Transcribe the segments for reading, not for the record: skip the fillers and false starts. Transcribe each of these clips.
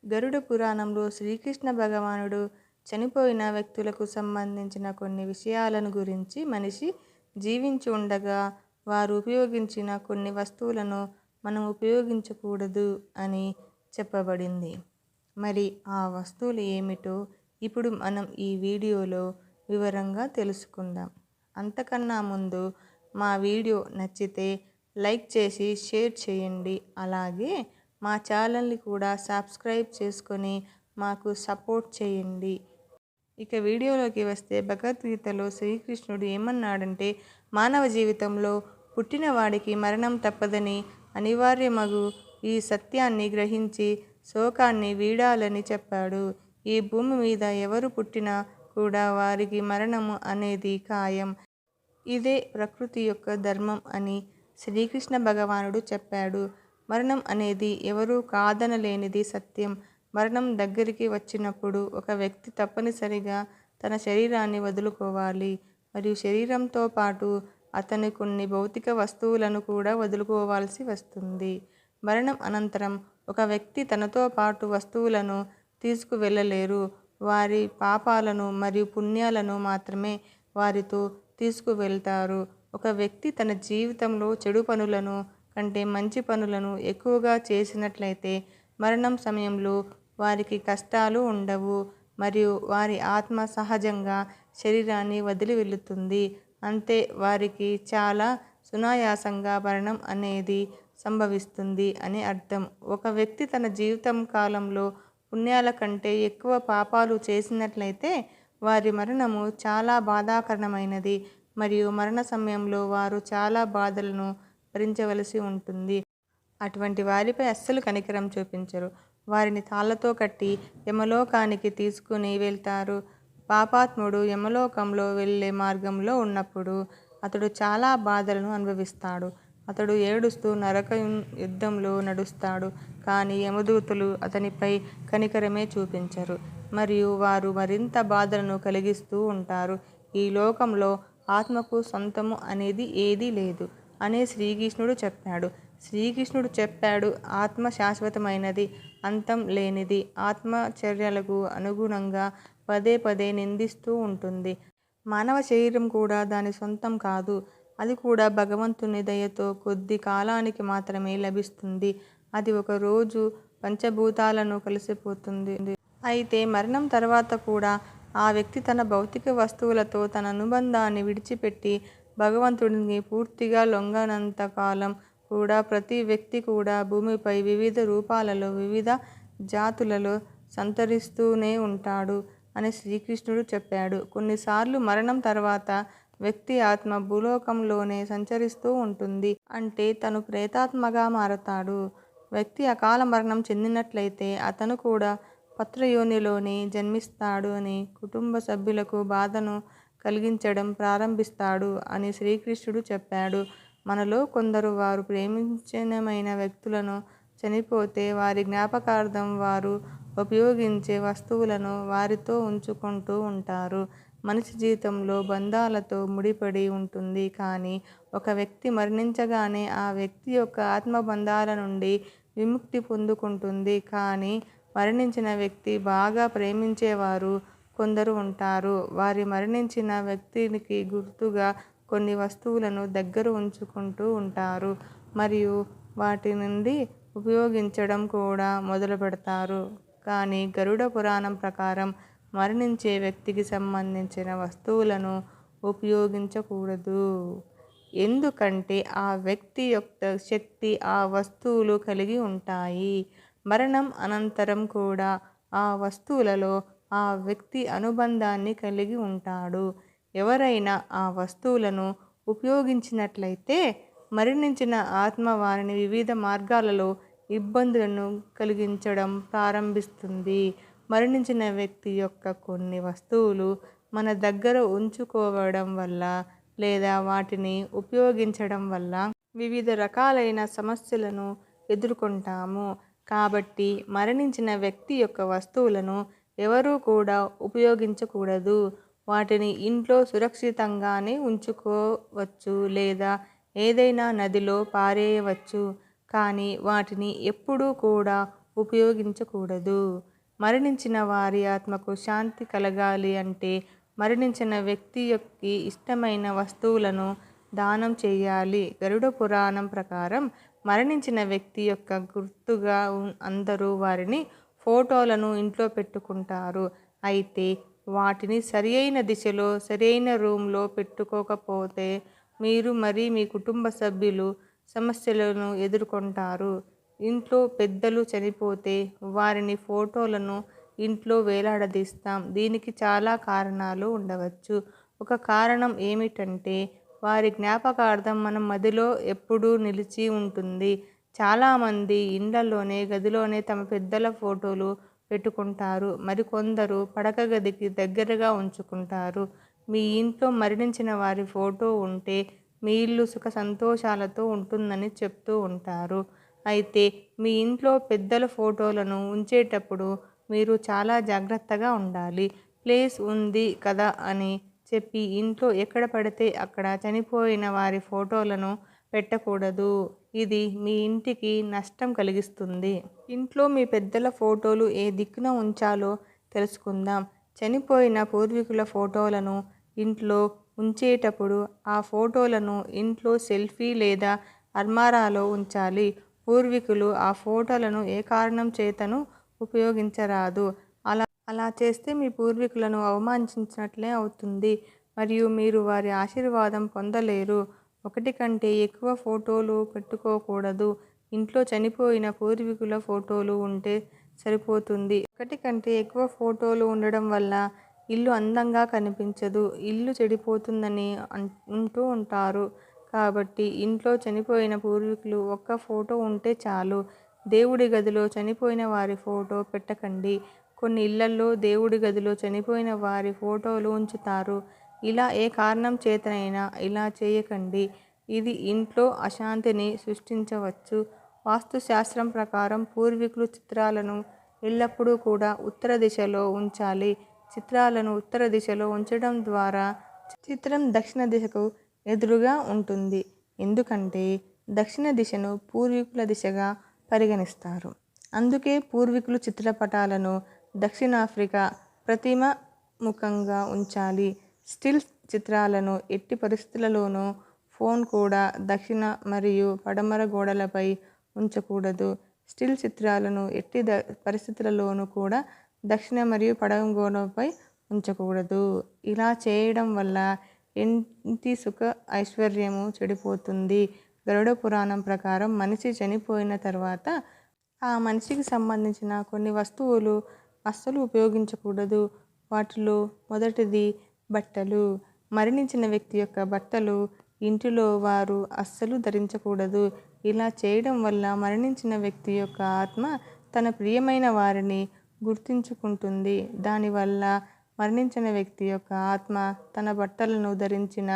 గరుడ పురాణంలో శ్రీకృష్ణ భగవానుడు చనిపోయిన వ్యక్తులకు సంబంధించిన కొన్ని విషయాలను గురించి, మనిషి జీవించి ఉండగా వారు ఉపయోగించిన కొన్ని వస్తువులను మనం ఉపయోగించకూడదు అని చెప్పబడింది. మరి ఆ వస్తువులు ఏమిటో ఇప్పుడు మనం ఈ వీడియోలో వివరంగా తెలుసుకుందాం. అంతకన్నా ముందు మా వీడియో నచ్చితే లైక్ చేసి షేర్ చేయండి. అలాగే మా ఛానల్ని కూడా సబ్స్క్రైబ్ చేసుకొని మాకు సపోర్ట్ చేయండి. ఇక వీడియోలోకి వస్తే, భగవద్గీతలో శ్రీకృష్ణుడు ఏమన్నాడంటే, మానవ జీవితంలో పుట్టిన వాడికి మరణం తప్పదని, అనివార్యమగు ఈ సత్యాన్ని గ్రహించి శోకాన్ని వీడాలని చెప్పాడు. ఈ భూమి మీద ఎవరు పుట్టినా కూడా వారికి మరణము అనేది ఖాయం. ఇదే ప్రకృతి యొక్క ధర్మం అని శ్రీకృష్ణ భగవానుడు చెప్పాడు. మరణం అనేది ఎవరూ కాదనలేనిది సత్యం. మరణం దగ్గరికి వచ్చినప్పుడు ఒక వ్యక్తి తప్పనిసరిగా తన శరీరాన్ని వదులుకోవాలి. మరియు శరీరంతో పాటు అతని కొన్ని భౌతిక వస్తువులను కూడా వదులుకోవాల్సి వస్తుంది. మరణం అనంతరం ఒక వ్యక్తి తనతో పాటు వస్తువులను తీసుకువెళ్ళలేరు. వారి పాపాలను మరియు పుణ్యాలను మాత్రమే వారితో తీసుకువెళ్తారు. ఒక వ్యక్తి తన జీవితంలో చెడు పనులను కంటే మంచి పనులను ఎక్కువగా చేసినట్లయితే మరణం సమయంలో వారికి కష్టాలు ఉండవు మరియు వారి ఆత్మ సహజంగా శరీరాన్ని వదిలి వెళుతుంది. అంతే, వారికి చాలా సునాయాసంగా మరణం అనేది సంభవిస్తుంది అని అర్థం. ఒక వ్యక్తి తన జీవితం కాలంలో పుణ్యాల కంటే ఎక్కువ పాపాలు చేసినట్లయితే వారి మరణము చాలా బాధాకరమైనది మరియు మరణ సమయంలో వారు చాలా బాధలను భరించవలసి ఉంటుంది. అటువంటి వారిపై అస్సలు కనికరం చూపించరు. వారిని తాళ్లతో కట్టి యమలోకానికి తీసుకుని వెళ్తారు. పాపాత్ముడు యమలోకంలో వెళ్ళే మార్గంలో ఉన్నప్పుడు అతడు చాలా బాధలను అనుభవిస్తాడు. అతడు ఏడుస్తూ నరక యుద్ధంలో నడుస్తాడు. కానీ యమదూతలు అతనిపై కనికరమే చూపించరు మరియు వారు మరింత బాధలను కలిగిస్తూ ఉంటారు. ఈ లోకంలో ఆత్మకు సొంతము అనేది ఏదీ లేదు అనే శ్రీకృష్ణుడు చెప్పాడు. ఆత్మ శాశ్వతమైనది, అంతం లేనిది. ఆత్మ చర్యలకు అనుగుణంగా పదే పదే నిందిస్తూ ఉంటుంది. మానవ శరీరం కూడా దాని సొంతం కాదు. అది కూడా భగవంతుని దయతో కొద్ది కాలానికి మాత్రమే లభిస్తుంది. అది ఒక రోజు పంచభూతాలను కలిసిపోతుంది. అయితే మరణం తర్వాత కూడా ఆ వ్యక్తి తన భౌతిక వస్తువులతో తన అనుబంధాన్ని విడిచిపెట్టి భగవంతుడికి పూర్తిగా లొంగనంత కాలం కూడా ప్రతి వ్యక్తి కూడా భూమిపై వివిధ రూపాలలో వివిధ జాతులలో సంతరిస్తూనే ఉంటాడు అని శ్రీకృష్ణుడు చెప్పాడు. కొన్నిసార్లు మరణం తర్వాత వ్యక్తి ఆత్మ భూలోకంలోనే సంచరిస్తూ ఉంటుంది. అంటే తను ప్రేతాత్మగా మారతాడు. వ్యక్తి అకాల మరణం చెందినట్లయితే అతను కూడా పత్రయోనిలోనే జన్మిస్తాడు అని, కుటుంబ సభ్యులకు బాధను కలిగించడం ప్రారంభిస్తాడు అని శ్రీకృష్ణుడు చెప్పాడు. మనలో కొందరు వారు ప్రేమించిన వ్యక్తులను చనిపోతే వారి జ్ఞాపకార్థం వారు ఉపయోగించే వస్తువులను వారితో ఉంచుకుంటూ ఉంటారు. మనిషి జీవితంలో బంధాలతో ముడిపడి ఉంటుంది. కానీ ఒక వ్యక్తి మరణించగానే ఆ వ్యక్తి యొక్క ఆత్మబంధాల నుండి విముక్తి పొందుకుంటుంది. కానీ మరణించిన వ్యక్తి బాగా ప్రేమించేవారు కొందరు ఉంటారు. వారి మరణించిన వ్యక్తికి గుర్తుగా కొన్ని వస్తువులను దగ్గర ఉంచుకుంటూ ఉంటారు మరియు వాటి నుండి ఉపయోగించడం కూడా మొదలు పెడతారు. కానీ గరుడ పురాణం ప్రకారం మరణించే వ్యక్తికి సంబంధించిన వస్తువులను ఉపయోగించకూడదు. ఎందుకంటే ఆ వ్యక్తి యొక్క శక్తి ఆ వస్తువులు కలిగి ఉంటాయి. మరణం అనంతరం కూడా ఆ వస్తువులలో ఆ వ్యక్తి అనుబంధాన్ని కలిగి ఉంటాడు. ఎవరైనా ఆ వస్తువులను ఉపయోగించినట్లయితే మరణించిన ఆత్మ వారిని వివిధ మార్గాలలో ఇబ్బందులను కలిగించడం ప్రారంభిస్తుంది. మరణించిన వ్యక్తి యొక్క కొన్ని వస్తువులు మన దగ్గర ఉంచుకోవడం వల్ల లేదా వాటిని ఉపయోగించడం వల్ల వివిధ రకాలైన సమస్యలను ఎదుర్కొంటాము. కాబట్టి మరణించిన వ్యక్తి యొక్క వస్తువులను ఎవరూ కూడా ఉపయోగించకూడదు. వాటిని ఇంట్లో సురక్షితంగానే ఉంచుకోవచ్చు లేదా ఏదైనా నదిలో పారేయవచ్చు. కానీ వాటిని ఎప్పుడూ కూడా ఉపయోగించకూడదు. మరణించిన వారి ఆత్మకు శాంతి కలగాలి అంటే మరణించిన వ్యక్తికి ఇష్టమైన వస్తువులను దానం చేయాలి. గరుడ పురాణం ప్రకారం మరణించిన వ్యక్తి యొక్క గుర్తుగా అందరూ వారిని ఫోటోలను ఇంట్లో పెట్టుకుంటారు. అయితే వాటిని సరియైన దిశలో సరియైన రూమ్లో పెట్టుకోకపోతే మీరు మీ కుటుంబ సభ్యులు సమస్యలను ఎదుర్కొంటారు. ఇంట్లో పెద్దలు చనిపోతే వారిని ఫోటోలను ఇంట్లో వేలాడదీస్తాం. దీనికి చాలా కారణాలు ఉండవచ్చు. ఒక కారణం ఏమిటంటే వారి జ్ఞాపకార్థం మన మదిలో ఎప్పుడూ నిలిచి ఉంటుంది. చాలామంది ఇండ్లలోనే గదిలోనే తమ పెద్దల ఫోటోలు పెట్టుకుంటారు. మరికొందరు పడక గదికి దగ్గరగా ఉంచుకుంటారు. మీ ఇంట్లో మరణించిన వారి ఫోటో ఉంటే మీ ఇల్లు సుఖ సంతోషాలతో ఉంటుందని చెప్తూ ఉంటారు. అయితే మీ ఇంట్లో పెద్దల ఫోటోలను ఉంచేటప్పుడు మీరు చాలా జాగ్రత్తగా ఉండాలి. ప్లేస్ ఉంది కదా అని చెప్పి ఇంట్లో ఎక్కడ పడితే అక్కడ చనిపోయిన వారి ఫోటోలను పెట్టకూడదు. ఇది మీ ఇంటికి నష్టం కలిగిస్తుంది. ఇంట్లో మీ పెద్దల ఫోటోలు ఏ దిక్కున ఉంచాలో తెలుసుకుందాం. చనిపోయిన పూర్వీకుల ఫోటోలను ఇంట్లో ఉంచేటప్పుడు ఆ ఫోటోలను ఇంట్లో సెల్ఫీ లేదా అల్మారాలో ఉంచాలి. పూర్వీకులు ఆ ఫోటోలను ఏ కారణం చేతను ఉపయోగించరాదు. అలా చేస్తే మీ పూర్వీకులను అవమానించినట్లే అవుతుంది మరియు మీరు వారి ఆశీర్వాదం పొందలేరు. ఒకటి కంటే ఎక్కువ ఫోటోలు పెట్టుకోకూడదు. ఇంట్లో చనిపోయిన పూర్వీకుల ఫోటోలు ఉంటే సరిపోతుంది. ఒకటి కంటే ఎక్కువ ఫోటోలు ఉండడం వల్ల ఇల్లు అందంగా కనిపించదు. ఇల్లు చెడిపోతుందని అంటూ ఉంటారు. కాబట్టి ఇంట్లో చనిపోయిన పూర్వీకులు ఒక్క ఫోటో ఉంటే చాలు. దేవుడి గదిలో చనిపోయిన వారి ఫోటో పెట్టకండి. కొన్ని ఇళ్లల్లో దేవుడి గదిలో చనిపోయిన వారి ఫోటోలు ఉంచుతారు. ఇలా ఏ కారణం చేతనైనా ఇలా చేయకండి. ఇది ఇంట్లో అశాంతిని సృష్టించవచ్చు. వాస్తుశాస్త్రం ప్రకారం పూర్వీకుల చిత్రాలను ఎల్లప్పుడూ కూడా ఉత్తర దిశలో ఉంచాలి. చిత్రాలను ఉత్తర దిశలో ఉంచడం ద్వారా చిత్రం దక్షిణ దిశకు ఎదురుగా ఉంటుంది. ఎందుకంటే దక్షిణ దిశను పూర్వీకుల దిశగా పరిగణిస్తారు. అందుకే పూర్వీకుల చిత్రపటాలను దక్షిణాఫ్రికా ప్రతిమ ముఖంగా ఉంచాలి. స్టిల్ చిత్రాలను ఎట్టి పరిస్థితులలోనూ ఫోన్ కూడా దక్షిణ మరియు పడమర గోడలపై ఉంచకూడదు. స్టిల్ చిత్రాలను ఎట్టి పరిస్థితులలోనూ కూడా దక్షిణ మరియు పడమర గోడలపై ఉంచకూడదు. ఇలా చేయడం వల్ల ఇంటి సుఖ ఐశ్వర్యము చెడిపోతుంది. గరుడ పురాణం ప్రకారం మనిషి చనిపోయిన తర్వాత ఆ మనిషికి సంబంధించిన కొన్ని వస్తువులు అస్సలు ఉపయోగించకూడదు. వాటిలో మొదటిది బట్టలు. మరణించిన వ్యక్తి యొక్క బట్టలు ఇంటిలో వారు అస్సలు ధరించకూడదు. ఇలా చేయడం వల్ల మరణించిన వ్యక్తి యొక్క ఆత్మ తన ప్రియమైన వారిని గుర్తుంచుకుంటుంది. దానివల్ల మరణించిన వ్యక్తి యొక్క ఆత్మ తన బట్టలను ధరించిన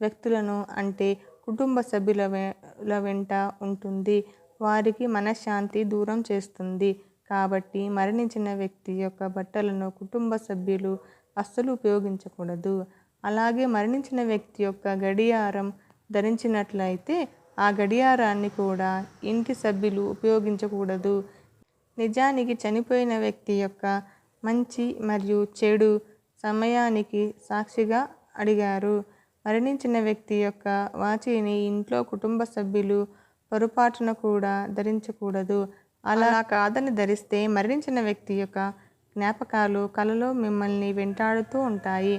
వ్యక్తులను అంటే కుటుంబ సభ్యుల వెంట ఉంటుంది. వారికి మనశ్శాంతి దూరం చేస్తుంది. కాబట్టి మరణించిన వ్యక్తి యొక్క బట్టలను కుటుంబ సభ్యులు అస్సలు ఉపయోగించకూడదు. అలాగే మరణించిన వ్యక్తి యొక్క గడియారం ధరించినట్లయితే ఆ గడియారాన్ని కూడా ఇంటి సభ్యులు ఉపయోగించకూడదు. నిజానికి చనిపోయిన వ్యక్తి యొక్క మంచి మరియు చెడు సమయానికి సాక్షిగా అడిగారు. మరణించిన వ్యక్తి యొక్క వాచిని ఇంట్లో కుటుంబ సభ్యులు పొరపాటున కూడా ధరించకూడదు. అలా కాదని ధరిస్తే మరణించిన వ్యక్తి యొక్క జ్ఞాపకాలు కలలో మిమ్మల్ని వెంటాడుతూ ఉంటాయి.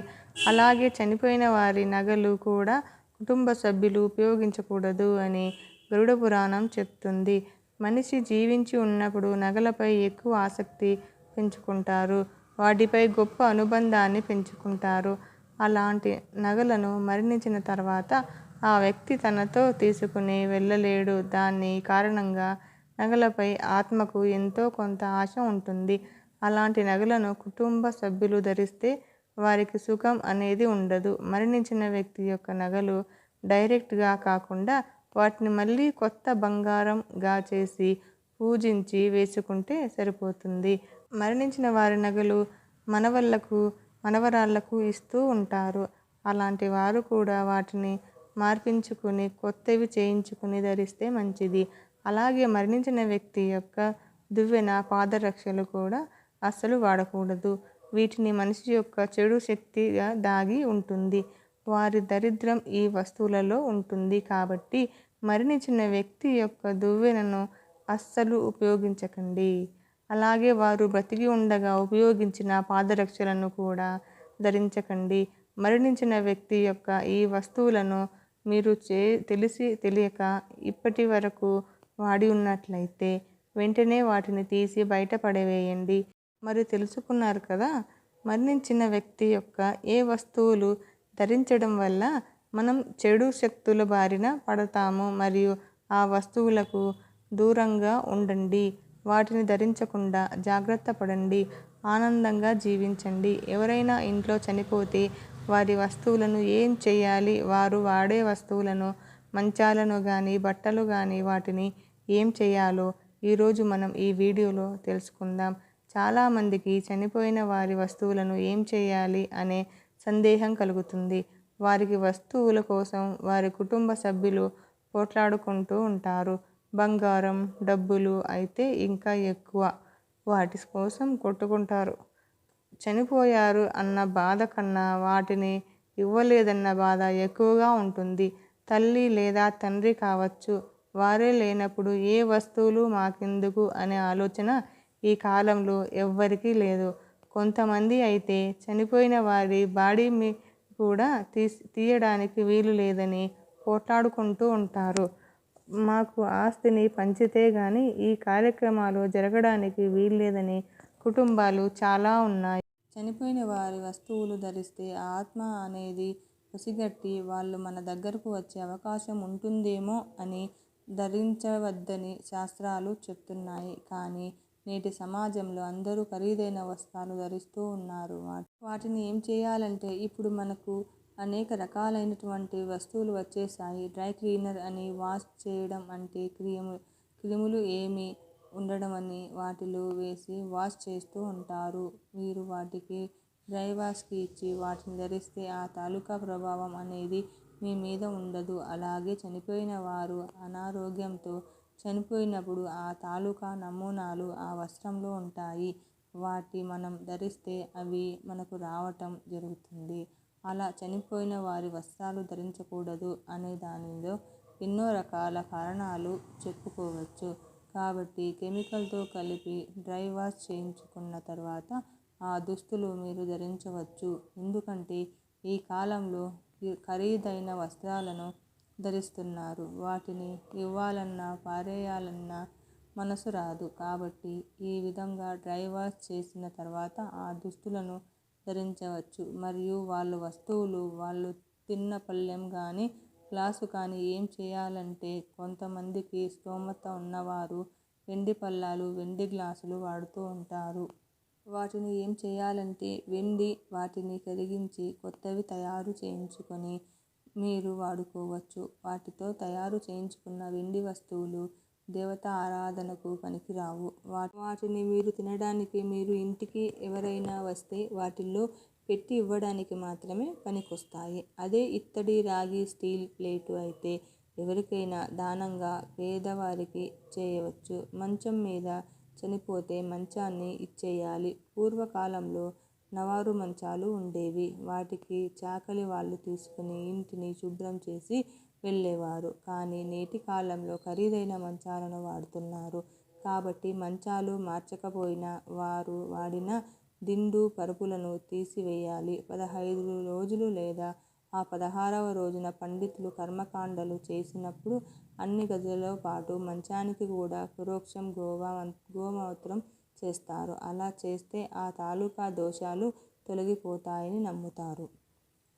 అలాగే చనిపోయిన వారి నగలు కూడా కుటుంబ సభ్యులు ఉపయోగించకూడదు అని గరుడ పురాణం చెప్తుంది. మనిషి జీవించి ఉన్నప్పుడు నగలపై ఎక్కువ ఆసక్తి పెంచుకుంటారు. వాటిపై గొప్ప అనుబంధాన్ని పెంచుకుంటారు. అలాంటి నగలను మరణించిన తర్వాత ఆ వ్యక్తి తనతో తీసుకుని వెళ్ళలేడు. దాని కారణంగా నగలపై ఆత్మకు ఎంతో కొంత ఆశ ఉంటుంది. అలాంటి నగలను కుటుంబ సభ్యులు ధరిస్తే వారికి సుఖం అనేది ఉండదు. మరణించిన వ్యక్తి యొక్క నగలు డైరెక్ట్గా కాకుండా వాటిని మళ్ళీ కొత్త బంగారంగా చేసి పూజించి వేసుకుంటే సరిపోతుంది. మరణించిన వారి నగలు మనవళ్లకు మనవరాళ్లకు ఇస్తూ ఉంటారు. అలాంటి వారు కూడా వాటిని మార్పించుకుని కొత్తవి చేయించుకుని ధరిస్తే మంచిది. అలాగే మరణించిన వ్యక్తి యొక్క దువ్వెన, పాదరక్షలు కూడా అస్సలు వాడకూడదు. వీటిని మనిషి యొక్క చెడు శక్తిగా దాగి ఉంటుంది. వారి దరిద్రం ఈ వస్తువులలో ఉంటుంది. కాబట్టి మరణించిన వ్యక్తి యొక్క దువ్వెనను అస్సలు ఉపయోగించకండి. అలాగే వారు బ్రతికి ఉండగా ఉపయోగించిన పాదరక్షలను కూడా ధరించకండి. మరణించిన వ్యక్తి యొక్క ఈ వస్తువులను మీరు తెలిసి తెలియక ఇప్పటి వరకు వాడి ఉన్నట్లయితే వెంటనే వాటిని తీసి బయట పడవేయండి. మరి తెలుసుకున్నారు కదా, మరణించిన వ్యక్తి యొక్క ఏ వస్తువులు ధరించడం వల్ల మనం చెడు శక్తుల బారిన పడతాము. మరియు ఆ వస్తువులకు దూరంగా ఉండండి. వాటిని ధరించకుండా జాగ్రత్త పడండి. ఆనందంగా జీవించండి. ఎవరైనా ఇంట్లో చనిపోతే వారి వస్తువులను ఏం చేయాలి? వారు వాడే వస్తువులను, మంచాలను కానీ, బట్టలు కానీ వాటిని ఏం చేయాలో ఈరోజు మనం ఈ వీడియోలో తెలుసుకుందాం. చాలామందికి చనిపోయిన వారి వస్తువులను ఏం చేయాలి అనే సందేహం కలుగుతుంది. వారికి వస్తువుల కోసం వారి కుటుంబ సభ్యులు పోట్లాడుకుంటూ ఉంటారు. బంగారం, డబ్బులు అయితే ఇంకా ఎక్కువ వాటి కోసం కొట్టుకుంటారు. చనిపోయారు అన్న బాధ కన్నా వాటిని ఇవ్వలేదన్న బాధ ఎక్కువగా ఉంటుంది. తల్లి లేదా తండ్రి కావచ్చు, వారే లేనప్పుడు ఏ వస్తువులు మాకెందుకు అనే ఆలోచన ఈ కాలంలో ఎవ్వరికీ లేదు. కొంతమంది అయితే చనిపోయిన వారి బాడీ కూడా తీయడానికి వీలు లేదని పోట్లాడుకుంటూ ఉంటారు. మాకు ఆస్తిని పంచితే గానీ ఈ కార్యక్రమాలు జరగడానికి వీల్లేదని కుటుంబాలు చాలా ఉన్నాయి. చనిపోయిన వారి వస్తువులు ధరిస్తే ఆ ఆత్మ అనేది పసిగట్టి వాళ్ళు మన దగ్గరకు వచ్చే అవకాశం ఉంటుందేమో అని ధరించవద్దని శాస్త్రాలు చెప్తున్నాయి. కానీ నేటి సమాజంలో అందరూ ఖరీదైన వస్త్రాలు ధరిస్తూ ఉన్నారు. వాటిని ఏం చేయాలంటే, ఇప్పుడు మనకు అనేక రకాలైనటువంటి వస్తువులు వచ్చేసాయి. డ్రై క్లీనర్ అని, వాష్ చేయడం అంటే క్రిములు ఏమి ఉండడం అని వాటిలో వేసి వాష్ చేస్తూ ఉంటారు. మీరు వాటికి డ్రై వాష్కి ఇచ్చి వాటిని ధరిస్తే ఆ తాలూకా ప్రభావం అనేది మీ మీద ఉండదు. అలాగే చనిపోయిన వారు అనారోగ్యంతో చనిపోయినప్పుడు ఆ తాలూకా నమూనాలు ఆ వస్త్రంలో ఉంటాయి. వాటి మనం ధరిస్తే అవి మనకు రావటం జరుగుతుంది. అలా చనిపోయిన వారి వస్త్రాలు ధరించకూడదు అనే దానిలో ఎన్నో రకాల కారణాలు చెప్పుకోవచ్చు. కాబట్టి కెమికల్తో కలిపి డ్రై వాష్ చేయించుకున్న తర్వాత ఆ దుస్తులు మీరు ధరించవచ్చు. ఎందుకంటే ఈ కాలంలో ఖరీదైన వస్త్రాలను ధరిస్తున్నారు. వాటిని ఇవ్వాలన్నా పారేయాలన్నా మనసు రాదు. కాబట్టి ఈ విధంగా డ్రై వాష్ చేసిన తర్వాత ఆ దుస్తులను ధరించవచ్చు. మరియు వాళ్ళ వస్తువులు, వాళ్ళు తిన్న పళ్ళెం కానీ, గ్లాసు కానీ ఏం చేయాలంటే, కొంతమందికి స్తోమత ఉన్నవారు వెండి పళ్ళాలు, వెండి గ్లాసులు వాడుతూ ఉంటారు. వాటిని ఏం చేయాలంటే వాటిని కరిగించి కొత్తవి తయారు చేయించుకొని మీరు వాడుకోవచ్చు. వాటితో తయారు చేయించుకున్న వెండి వస్తువులు దేవతా ఆరాధనకు పనికిరావు. వాటిని మీరు తినడానికి, మీరు ఇంటికి ఎవరైనా వస్తే వాటిల్లో పెట్టి ఇవ్వడానికి మాత్రమే పనికొస్తాయి. అదే ఇత్తడి, రాగి, స్టీల్ ప్లేటు అయితే ఎవరికైనా దానంగా పేదవారికి చేయవచ్చు. మంచం మీద చనిపోతే మంచాన్ని ఇచ్చేయాలి. పూర్వకాలంలో నవారు మంచాలు ఉండేవి. వాటికి చాకలి వాళ్ళు తీసుకుని ఇంటిని శుభ్రం చేసి వెళ్ళేవారు. కానీ నేటి కాలంలో ఖరీదైన మంచాలను వాడుతున్నారు. కాబట్టి మంచాలు మార్చకపోయినా వారు వాడిన దిండు, పరుపులను తీసివేయాలి. 15 రోజులు లేదా ఆ 16వ రోజున పండితులు కర్మకాండలు చేసినప్పుడు అన్ని గదులతో పాటు మంచానికి కూడా ప్రోక్షం గోమూత్రం చేస్తారు. అలా చేస్తే ఆ తాలూకా దోషాలు తొలగిపోతాయని నమ్ముతారు.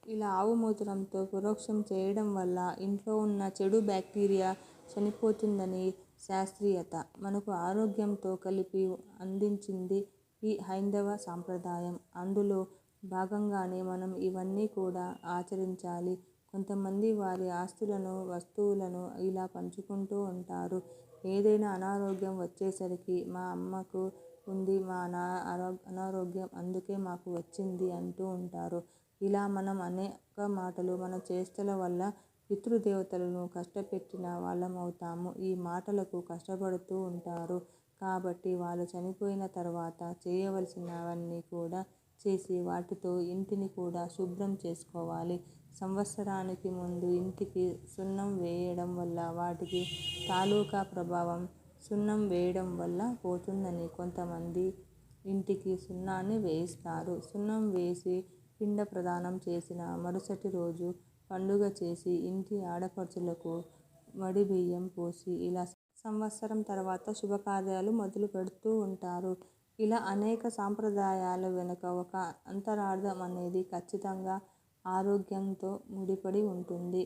ఇలా ఆవు మూత్రంతో ప్రోక్షం చేయడం వల్ల ఇంట్లో ఉన్న చెడు బ్యాక్టీరియా చనిపోతుందని శాస్త్రీయత. మనకు ఆరోగ్యంతో కలిపి అందించింది ఈ హైందవ సాంప్రదాయం. అందులో భాగంగానే మనం ఇవన్నీ కూడా ఆచరించాలి. కొంతమంది వారి ఆస్తులను, వస్తువులను ఇలా పంచుకుంటూ ఉంటారు. ఏదైనా అనారోగ్యం వచ్చేసరికి మా అమ్మకు ఉంది, మా అనారోగ్యం అందుకే మాకు వచ్చింది అంటూ ఉంటారు. ఇలా మనం అనేక మాటలు మన చేష్టల వల్ల పితృదేవతలను కష్టపెట్టిన వాళ్ళమవుతాము. ఈ మాటలకు కష్టపడుతూ ఉంటారు. కాబట్టి వాళ్ళు చనిపోయిన తర్వాత చేయవలసినవన్నీ కూడా చేసి వాటితో ఇంటిని కూడా శుభ్రం చేసుకోవాలి. సంవత్సరానికి ముందు ఇంటికి సున్నం వేయడం వల్ల వాటికి తాలూకా ప్రభావం సున్నం వేయడం వల్ల పోతుందని కొంతమంది ఇంటికి సున్నాన్ని వేయిస్తారు. సున్నం వేసి పిండ ప్రదానం చేసిన మరుసటి రోజు పండుగ చేసి ఇంటి ఆడపడుచులకు వడిబియ్యం పోసి ఇలా సంవత్సరం తర్వాత శుభకార్యాలు మొదలు పెడుతూ ఉంటారు. ఇలా అనేక సాంప్రదాయాల వెనుక ఒక అంతరార్థం అనేది ఖచ్చితంగా ఆరోగ్యంతో ముడిపడి ఉంటుంది.